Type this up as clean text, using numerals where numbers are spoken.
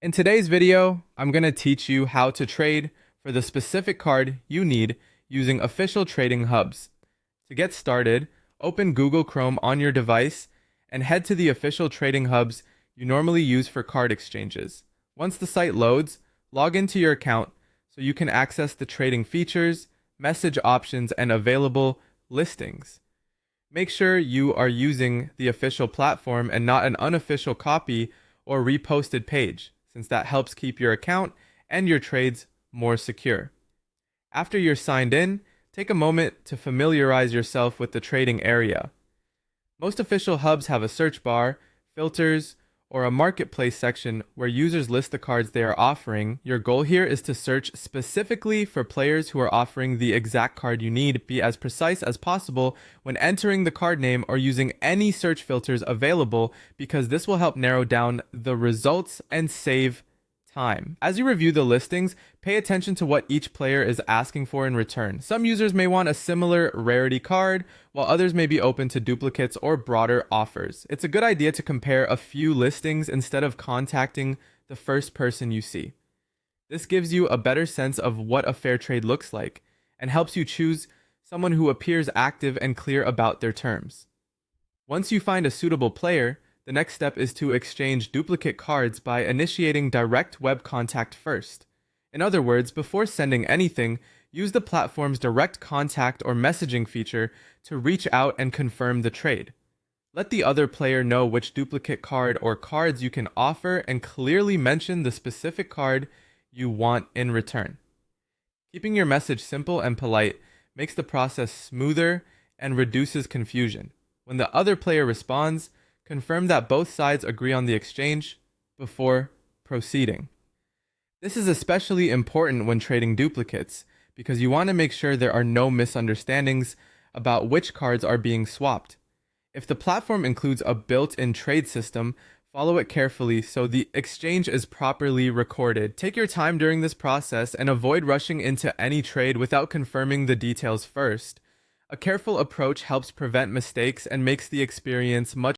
In today's video, I'm going to teach you how to trade for the specific card you need using official trading hubs. To get started, open Google Chrome on your device and head to the official trading hubs you normally use for card exchanges. Once the site loads, log into your account so you can access the trading features, message options, and available listings. Make sure you are using the official platform and not an unofficial copy or reposted page, since that helps keep your account and your trades more secure. After you're signed in, take a moment to familiarize yourself with the trading area. Most official hubs have a search bar, filters, or a marketplace section where users list the cards they are offering. Your goal here is to search specifically for players who are offering the exact card you need. Be as precise as possible when entering the card name or using any search filters available, because this will help narrow down the results and save time. As you review the listings, pay attention to what each player is asking for in return. Some users may want a similar rarity card, while others may be open to duplicates or broader offers. It's a good idea to compare a few listings instead of contacting the first person you see. This gives you a better sense of what a fair trade looks like and helps you choose someone who appears active and clear about their terms. Once you find a suitable player, the next step is to exchange duplicate cards by initiating direct web contact first. In other words, before sending anything, use the platform's direct contact or messaging feature to reach out and confirm the trade. Let the other player know which duplicate card or cards you can offer and clearly mention the specific card you want in return. Keeping your message simple and polite makes the process smoother and reduces confusion. When the other player responds, confirm that both sides agree on the exchange before proceeding. This is especially important when trading duplicates, because you want to make sure there are no misunderstandings about which cards are being swapped. If the platform includes a built-in trade system, follow it carefully so the exchange is properly recorded. Take your time during this process and avoid rushing into any trade without confirming the details first. A careful approach helps prevent mistakes and makes the experience much